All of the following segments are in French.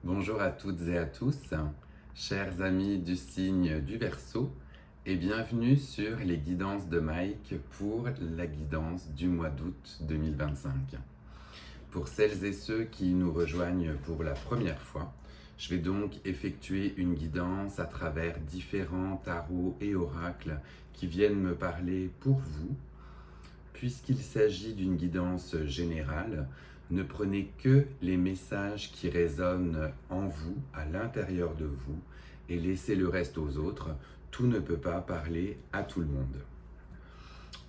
Bonjour à toutes et à tous, chers amis du signe du Verseau, et bienvenue sur les guidances de Mike pour la guidance du mois d'août 2025. Pour celles et ceux qui nous rejoignent pour la première fois, je vais donc effectuer une guidance à travers différents tarots et oracles qui viennent me parler pour vous. Puisqu'il s'agit d'une guidance générale, ne prenez que les messages qui résonnent en vous, à l'intérieur de vous, et laissez le reste aux autres. Tout ne peut pas parler à tout le monde.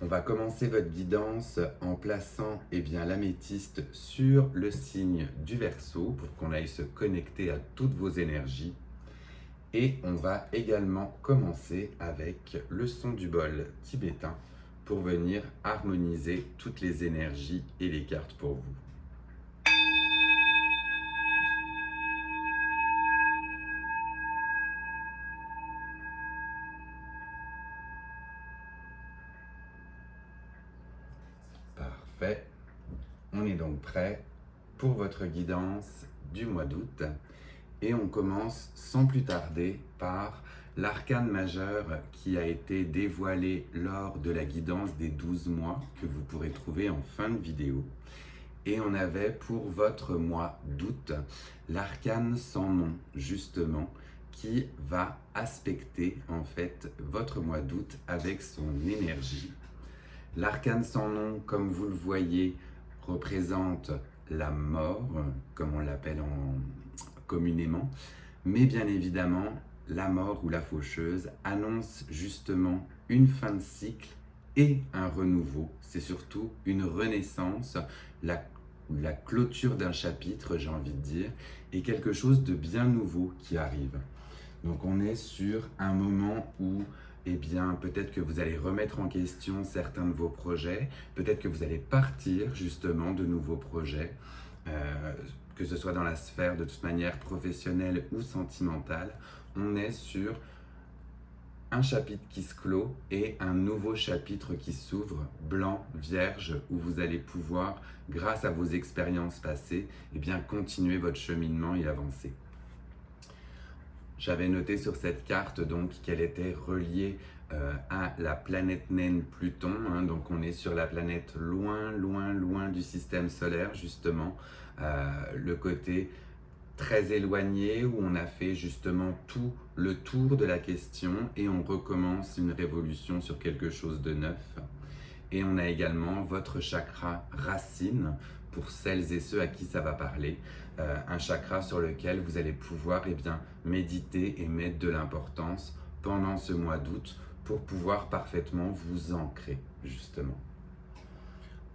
On va commencer votre guidance en plaçant l'améthyste sur le signe du Verseau pour qu'on aille se connecter à toutes vos énergies. Et on va également commencer avec le son du bol tibétain pour venir harmoniser toutes les énergies et les cartes pour vous. Parfait. On est donc prêt pour votre guidance du mois d'août et on commence sans plus tarder par l'arcane majeur qui a été dévoilé lors de la guidance des 12 mois que vous pourrez trouver en fin de vidéo. Et on avait pour votre mois d'août l'arcane sans nom justement qui va aspecter en fait votre mois d'août avec son énergie. L'arcane sans nom, comme vous le voyez, représente la mort, comme on l'appelle communément, mais bien évidemment, la mort ou la faucheuse annonce justement une fin de cycle et un renouveau. C'est surtout une renaissance, la clôture d'un chapitre, j'ai envie de dire, et quelque chose de bien nouveau qui arrive. Donc on est sur un moment où peut-être que vous allez remettre en question certains de vos projets, peut-être que vous allez partir justement de nouveaux projets, que ce soit dans la sphère de toute manière professionnelle ou sentimentale. On est sur un chapitre qui se clôt et un nouveau chapitre qui s'ouvre, blanc, vierge, où vous allez pouvoir, grâce à vos expériences passées, continuer votre cheminement et avancer. J'avais noté sur cette carte donc qu'elle était reliée à la planète naine Pluton, donc on est sur la planète loin, loin, loin du système solaire justement, le côté très éloigné où on a fait justement tout le tour de la question et on recommence une révolution sur quelque chose de neuf. Et on a également votre chakra racine, pour celles et ceux à qui ça va parler, un chakra sur lequel vous allez pouvoir méditer et mettre de l'importance pendant ce mois d'août pour pouvoir parfaitement vous ancrer justement.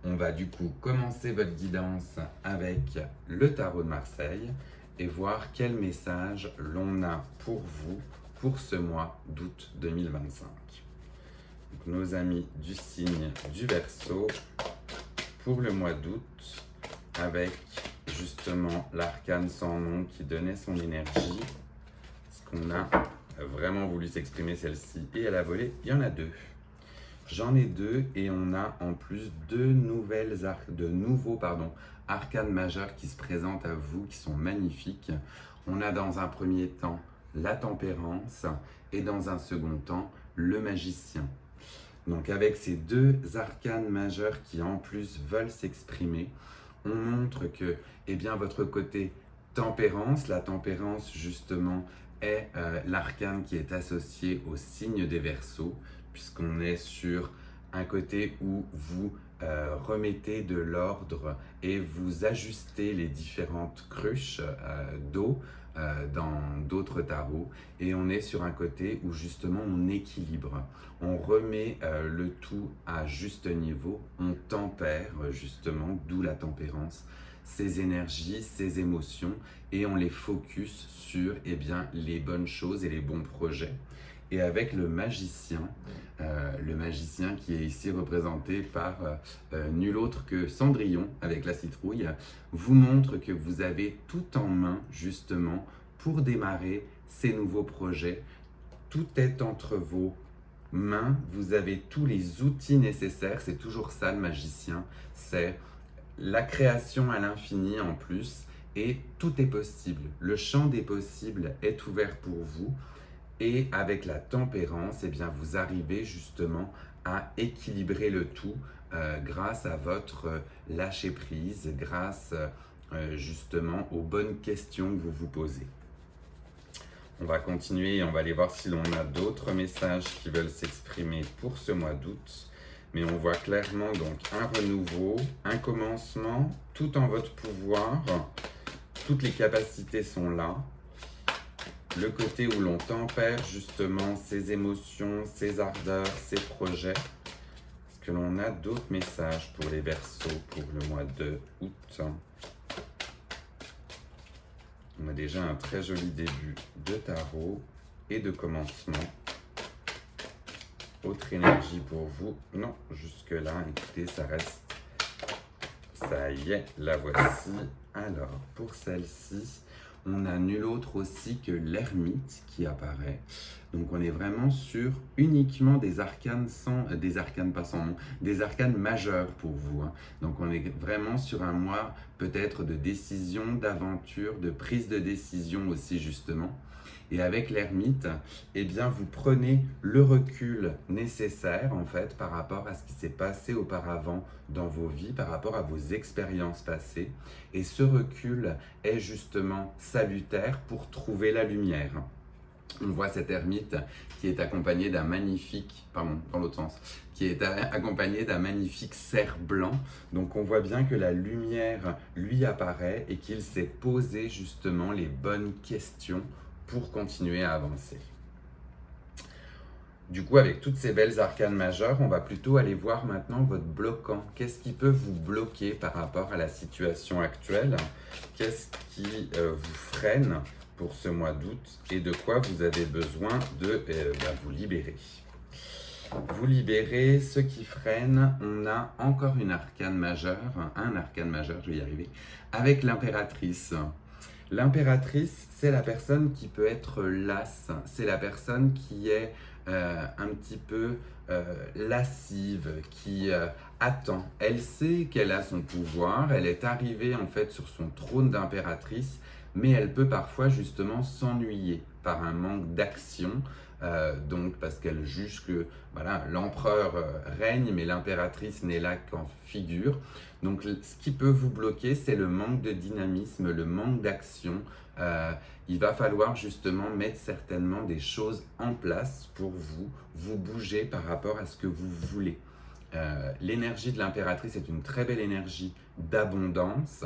On va du coup commencer votre guidance avec le tarot de Marseille et voir quel message l'on a pour vous pour ce mois d'août 2025. Donc, nos amis du signe du Verseau pour le mois d'août avec justement l'arcane sans nom qui donnait son énergie. Est-ce qu'on a vraiment voulu s'exprimer celle-ci et elle a volé? Il y en a deux. J'en ai deux et on a en plus deux nouveaux arcanes majeurs qui se présentent à vous, qui sont magnifiques. On a dans un premier temps la tempérance et dans un second temps le magicien. Donc avec ces deux arcanes majeurs qui en plus veulent s'exprimer, on montre que votre côté tempérance, la tempérance justement est l'arcane qui est associé au signe des Verseaux, puisqu'on est sur un côté où vous remettez de l'ordre et vous ajustez les différentes cruches d'eau dans d'autres tarots, et on est sur un côté où justement on équilibre, on remet le tout à juste niveau, on tempère justement, d'où la tempérance, ces énergies, ces émotions, et on les focus sur les bonnes choses et les bons projets. Et avec le magicien qui est ici représenté par nul autre que Cendrillon avec la citrouille, vous montre que vous avez tout en main justement pour démarrer ces nouveaux projets. Tout est entre vos mains, vous avez tous les outils nécessaires, c'est toujours ça le magicien, c'est la création à l'infini en plus, et tout est possible. Le champ des possibles est ouvert pour vous et avec la tempérance, eh bien, vous arrivez justement à équilibrer le tout grâce à votre lâcher prise, grâce justement aux bonnes questions que vous vous posez. On va continuer et on va aller voir si l'on a d'autres messages qui veulent s'exprimer pour ce mois d'août. Mais on voit clairement donc un renouveau, un commencement, tout en votre pouvoir. Toutes les capacités sont là. Le côté où l'on tempère justement ses émotions, ses ardeurs, ses projets. Est-ce que l'on a d'autres messages pour les Verseaux pour le mois de août? On a déjà un très joli début de tarot et de commencement. Autre énergie pour vous? Non, jusque-là, écoutez, ça reste. Ça y est, la voici. Alors, pour celle-ci, on a nul autre aussi que l'ermite qui apparaît. Donc, on est vraiment sur uniquement des arcanes des arcanes pas sans nom, des arcanes majeurs pour vous. Donc, on est vraiment sur un mois peut-être de décision, d'aventure, de prise de décision aussi justement. Et avec l'ermite, eh bien, vous prenez le recul nécessaire en fait par rapport à ce qui s'est passé auparavant dans vos vies, par rapport à vos expériences passées. Et ce recul est justement salutaire pour trouver la lumière. On voit cet ermite qui est accompagné d'un magnifique, pardon, dans l'autre sens, qui est accompagné d'un magnifique cerf blanc. Donc on voit bien que la lumière lui apparaît et qu'il s'est posé justement les bonnes questions pour continuer à avancer. Du coup, avec toutes ces belles arcanes majeures, on va plutôt aller voir maintenant votre bloquant. Qu'est-ce qui peut vous bloquer par rapport à la situation actuelle? Qu'est-ce qui vous freine pour ce mois d'août et de quoi vous avez besoin de vous libérer? Vous libérez ce qui freine. On a encore une arcane majeure, un arcane majeur, je vais y arriver, avec l'impératrice. L'impératrice, c'est la personne qui peut être lasse, c'est la personne qui est un petit peu lascive, qui attend. Elle sait qu'elle a son pouvoir, elle est arrivée en fait sur son trône d'impératrice, mais elle peut parfois justement s'ennuyer par un manque d'action, donc parce qu'elle juge que voilà, l'empereur règne, mais l'impératrice n'est là qu'en figure. Donc ce qui peut vous bloquer, c'est le manque de dynamisme, le manque d'action. Il va falloir justement mettre certainement des choses en place pour vous bouger par rapport à ce que vous voulez. L'énergie de l'impératrice est une très belle énergie d'abondance,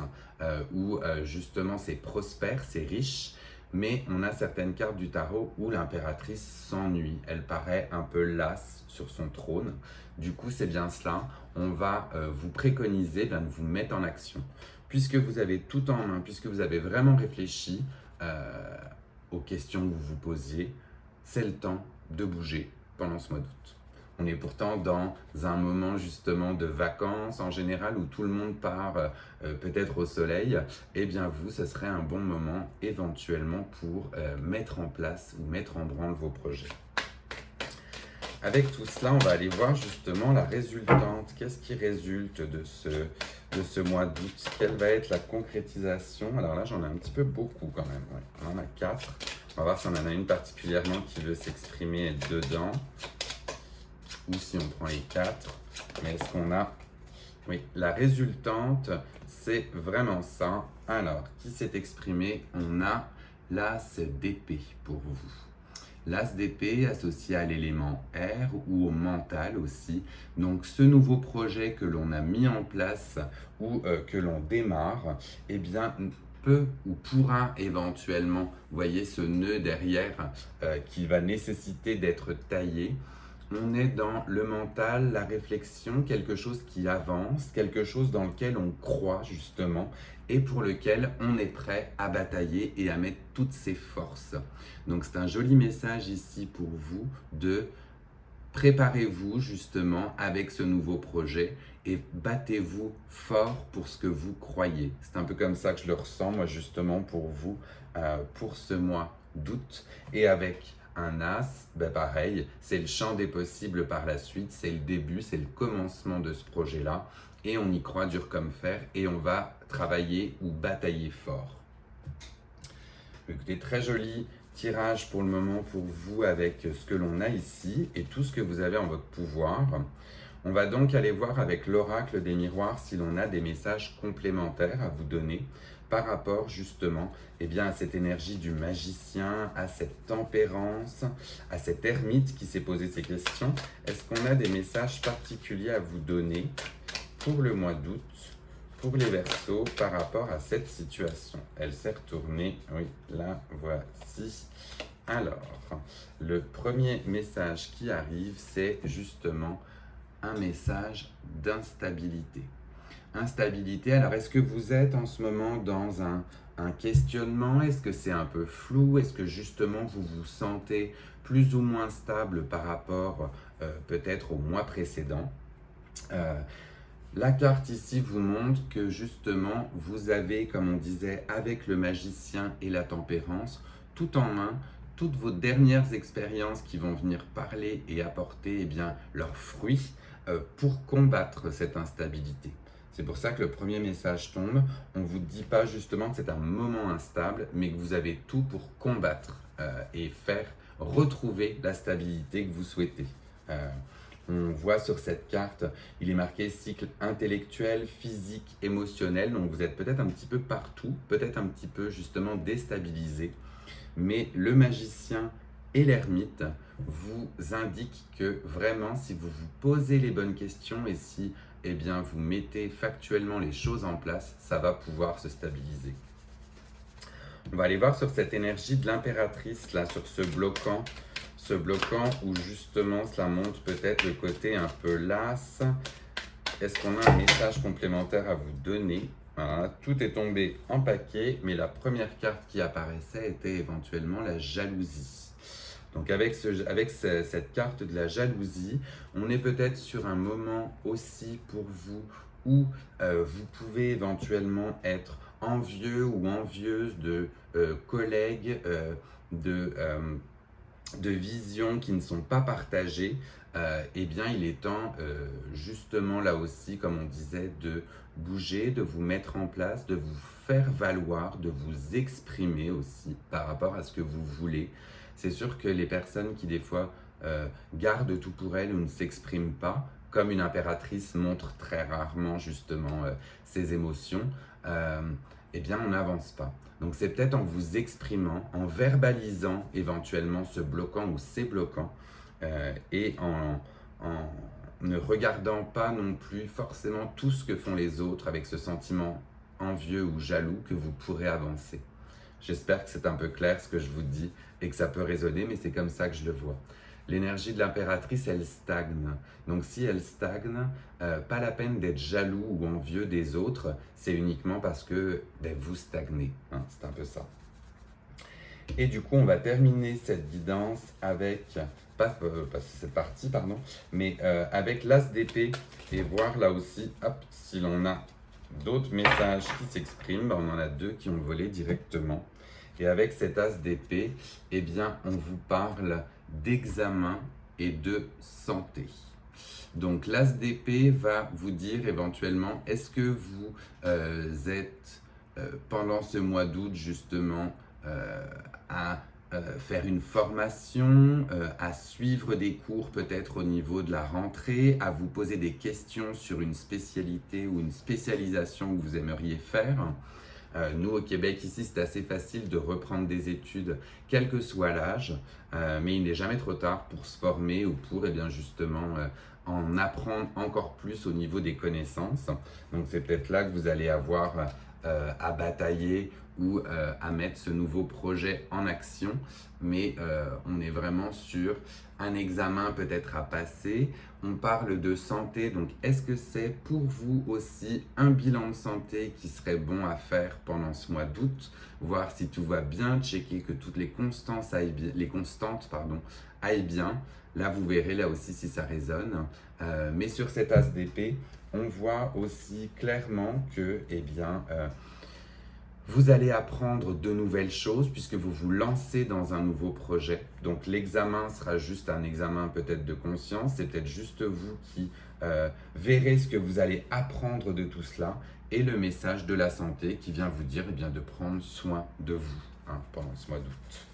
où justement c'est prospère, c'est riche, mais on a certaines cartes du tarot où l'impératrice s'ennuie, elle paraît un peu lasse sur son trône. Du coup, c'est bien cela, on va vous préconiser de vous mettre en action. Puisque vous avez tout en main, puisque vous avez vraiment réfléchi aux questions que vous vous posiez, c'est le temps de bouger pendant ce mois d'août. On est pourtant dans un moment justement de vacances en général où tout le monde part peut-être au soleil. Eh bien vous, ce serait un bon moment éventuellement pour mettre en place ou mettre en branle vos projets. Avec tout cela, on va aller voir justement la résultante. Qu'est-ce qui résulte de ce mois d'août? Quelle va être la concrétisation? Alors là, j'en ai un petit peu beaucoup quand même. Ouais. On en a 4. On va voir si on en a une particulièrement qui veut s'exprimer dedans. Ou si on prend les 4. Mais est-ce qu'on a... Oui, la résultante, c'est vraiment ça. Alors, qui s'est exprimé? On a l'as d'épée pour vous. L'as d'épée associé à l'élément air ou au mental aussi. Donc ce nouveau projet que l'on a mis en place ou que l'on démarre, eh bien peut ou pourra éventuellement, vous voyez ce nœud derrière qui va nécessiter d'être taillé. On est dans le mental, la réflexion, quelque chose qui avance, quelque chose dans lequel on croit justement et pour lequel on est prêt à batailler et à mettre toutes ses forces. Donc c'est un joli message ici pour vous de préparez-vous justement avec ce nouveau projet et battez-vous fort pour ce que vous croyez. C'est un peu comme ça que je le ressens moi justement pour vous, pour ce mois d'août et avec un as, ben pareil, c'est le champ des possibles par la suite, c'est le début, c'est le commencement de ce projet-là et on y croit dur comme fer et on va travailler ou batailler fort. Écoutez, très joli tirage pour le moment pour vous avec ce que l'on a ici et tout ce que vous avez en votre pouvoir. On va donc aller voir avec l'oracle des miroirs si l'on a des messages complémentaires à vous donner par rapport justement à cette énergie du magicien, à cette tempérance, à cet ermite qui s'est posé ces questions. Est-ce qu'on a des messages particuliers à vous donner pour le mois d'août, pour les Verseaux, par rapport à cette situation? Elle s'est retournée, oui, la voici. Alors, le premier message qui arrive, c'est justement un message d'instabilité. Instabilité, alors est-ce que vous êtes en ce moment dans un questionnement? Est-ce que c'est un peu flou? Est-ce que justement vous vous sentez plus ou moins stable par rapport peut-être au mois précédent? La carte ici vous montre que justement vous avez, comme on disait, avec le magicien et la tempérance, tout en main, toutes vos dernières expériences qui vont venir parler et apporter leurs fruits pour combattre cette instabilité. C'est pour ça que le premier message tombe. On ne vous dit pas justement que c'est un moment instable, mais que vous avez tout pour combattre et faire retrouver la stabilité que vous souhaitez. On voit sur cette carte, il est marqué cycle intellectuel, physique, émotionnel. Donc vous êtes peut-être un petit peu partout, peut-être un petit peu justement déstabilisé. Mais le magicien et l'ermite vous indiquent que vraiment, si vous vous posez les bonnes questions et si vous mettez factuellement les choses en place, ça va pouvoir se stabiliser. On va aller voir sur cette énergie de l'impératrice, là, sur ce bloquant où justement cela montre peut-être le côté un peu las. Est-ce qu'on a un message complémentaire à vous donner? Voilà, tout est tombé en paquet, mais la première carte qui apparaissait était éventuellement la jalousie. Donc avec cette carte de la jalousie, on est peut-être sur un moment aussi pour vous où vous pouvez éventuellement être envieux ou envieuse de collègues, de visions qui ne sont pas partagées. Il est temps justement là aussi, comme on disait, de bouger, de vous mettre en place, de vous faire valoir, de vous exprimer aussi par rapport à ce que vous voulez. C'est sûr que les personnes qui des fois gardent tout pour elles ou ne s'expriment pas, comme une impératrice montre très rarement justement ses émotions, on n'avance pas. Donc c'est peut-être en vous exprimant, en verbalisant éventuellement ce bloquant ou ces bloquants et en ne regardant pas non plus forcément tout ce que font les autres avec ce sentiment envieux ou jaloux que vous pourrez avancer. J'espère que c'est un peu clair ce que je vous dis et que ça peut résonner, mais c'est comme ça que je le vois. L'énergie de l'impératrice, elle stagne. Donc si elle stagne, pas la peine d'être jaloux ou envieux des autres, c'est uniquement parce que vous stagnez. Hein, c'est un peu ça. Et du coup, on va terminer cette guidance avec, pas cette partie, pardon, mais avec l'as d'épée et voir là aussi, hop, si l'on a d'autres messages qui s'expriment. On en a deux qui ont volé directement. Et avec cet as d'épée, on vous parle d'examen et de santé. Donc l'as d'épée va vous dire éventuellement, est-ce que vous êtes pendant ce mois d'août justement à faire une formation, à suivre des cours peut-être au niveau de la rentrée, à vous poser des questions sur une spécialité ou une spécialisation que vous aimeriez faire. Nous, au Québec, ici, c'est assez facile de reprendre des études, quel que soit l'âge, mais il n'est jamais trop tard pour se former ou pour justement en apprendre encore plus au niveau des connaissances. Donc, c'est peut-être là que vous allez avoir à batailler ou à mettre ce nouveau projet en action, mais on est vraiment sur un examen peut-être à passer. On parle de santé, donc est-ce que c'est pour vous aussi un bilan de santé qui serait bon à faire pendant ce mois d'août, voir si tout va bien, checker que toutes les constantes aillent bien. Là, vous verrez là aussi si ça résonne. Mais sur cet as d'épée, on voit aussi clairement que Vous allez apprendre de nouvelles choses puisque vous vous lancez dans un nouveau projet. Donc l'examen sera juste un examen peut-être de conscience, c'est peut-être juste vous qui verrez ce que vous allez apprendre de tout cela et le message de la santé qui vient vous dire eh bien, de prendre soin de vous pendant ce mois d'août.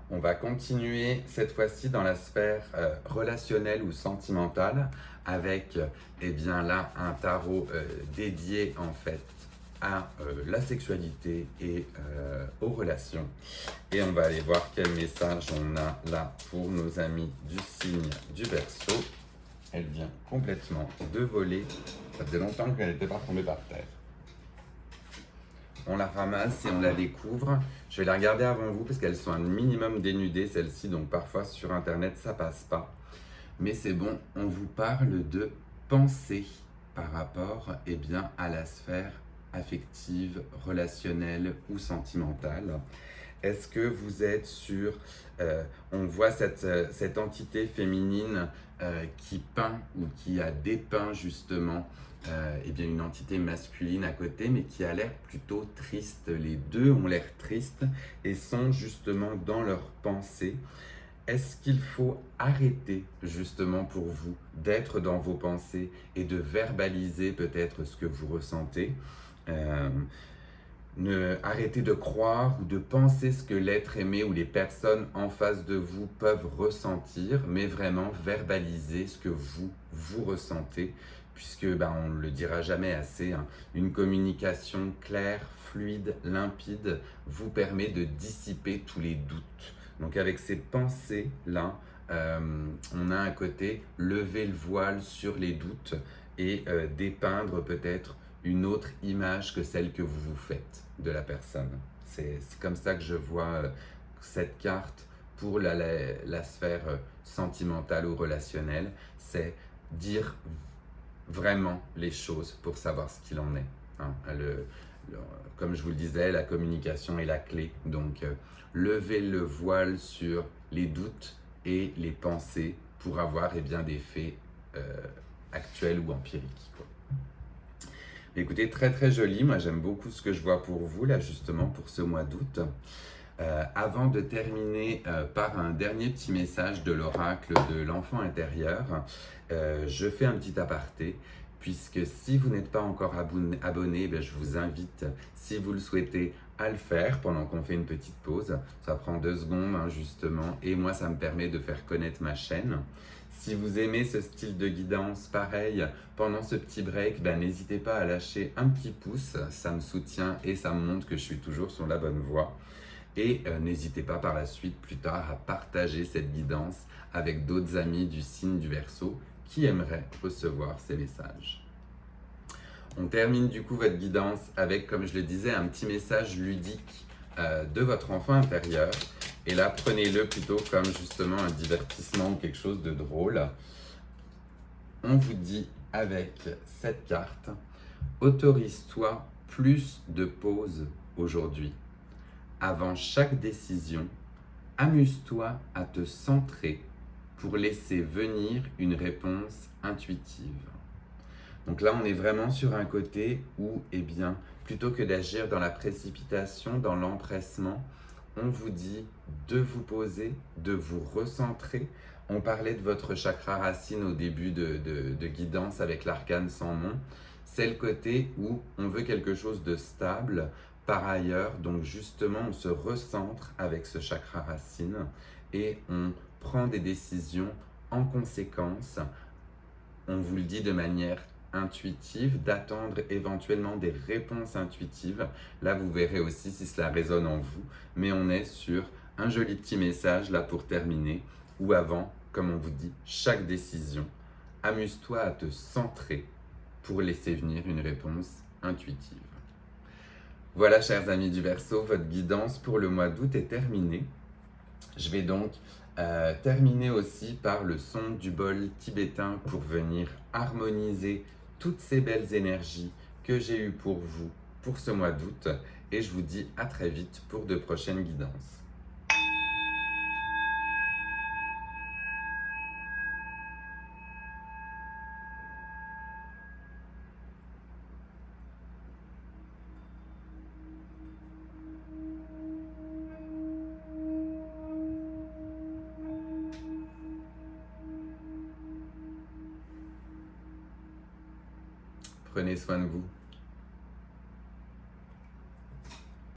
On va continuer cette fois-ci dans la sphère relationnelle ou sentimentale avec eh bien là un tarot dédié en fait à la sexualité et aux relations. Et on va aller voir quel message on a là pour nos amis du signe du Verseau. Elle vient complètement de voler. Ça faisait longtemps qu'elle n'était pas tombée par terre. On la ramasse et on la découvre. Je vais la regarder avant vous parce qu'elles sont un minimum dénudées celles-ci, donc parfois sur internet ça passe pas. Mais c'est bon, on vous parle de pensée par rapport eh bien, à la sphère affective, relationnelle ou sentimentale. Est-ce que vous êtes sur... on voit cette entité féminine qui peint ou qui a dépeint justement eh bien une entité masculine à côté, mais qui a l'air plutôt triste. Les deux ont l'air tristes et sont justement dans leurs pensées. Est-ce qu'il faut arrêter justement pour vous d'être dans vos pensées et de verbaliser peut-être ce que vous ressentez arrêtez de croire ou de penser ce que l'être aimé ou les personnes en face de vous peuvent ressentir, mais vraiment verbaliser ce que vous ressentez, puisque on ne le dira jamais assez, une communication claire, fluide, limpide vous permet de dissiper tous les doutes. Donc avec ces pensées-là, on a un côté lever le voile sur les doutes et dépeindre peut-être une autre image que celle que vous vous faites de la personne. C'est comme ça que je vois cette carte pour la sphère sentimentale ou relationnelle. C'est dire vraiment les choses pour savoir ce qu'il en est. Comme je vous le disais, la communication est la clé. Donc, levez le voile sur les doutes et les pensées pour avoir bien, des faits actuels ou empiriques, quoi. Écoutez, très très joli, moi j'aime beaucoup ce que je vois pour vous là justement pour ce mois d'août. Avant de terminer par un dernier petit message de l'oracle de l'enfant intérieur, je fais un petit aparté puisque si vous n'êtes pas encore abonné, je vous invite, si vous le souhaitez, à le faire pendant qu'on fait une petite pause. Ça prend 2 secondes justement et moi ça me permet de faire connaître ma chaîne. Si vous aimez ce style de guidance, pareil, pendant ce petit break, n'hésitez pas à lâcher un petit pouce, ça me soutient et ça me montre que je suis toujours sur la bonne voie. Et n'hésitez pas par la suite, plus tard, à partager cette guidance avec d'autres amis du signe du Verseau qui aimeraient recevoir ces messages. On termine du coup votre guidance avec, comme je le disais, un petit message ludique de votre enfant intérieur. Et là, prenez-le plutôt comme justement un divertissement ou quelque chose de drôle. On vous dit avec cette carte, autorise-toi plus de pauses aujourd'hui. Avant chaque décision, amuse-toi à te centrer pour laisser venir une réponse intuitive. Donc là, on est vraiment sur un côté où, plutôt que d'agir dans la précipitation, dans l'empressement, on vous dit de vous poser, de vous recentrer. On parlait de votre chakra racine au début de guidance avec l'arcane sans nom. C'est le côté où on veut quelque chose de stable. Par ailleurs, donc justement, on se recentre avec ce chakra racine et on prend des décisions en conséquence. On vous le dit de manière intuitive, d'attendre éventuellement des réponses intuitives. Là, vous verrez aussi si cela résonne en vous, mais on est sur un joli petit message là pour terminer, ou avant, comme on vous dit, chaque décision, amuse-toi à te centrer pour laisser venir une réponse intuitive. Voilà, chers amis du Verseau, votre guidance pour le mois d'août est terminée. Je vais donc terminer aussi par le son du bol tibétain pour venir harmoniser toutes ces belles énergies que j'ai eues pour vous pour ce mois d'août. Et je vous dis à très vite pour de prochaines guidances. Prenez soin de vous.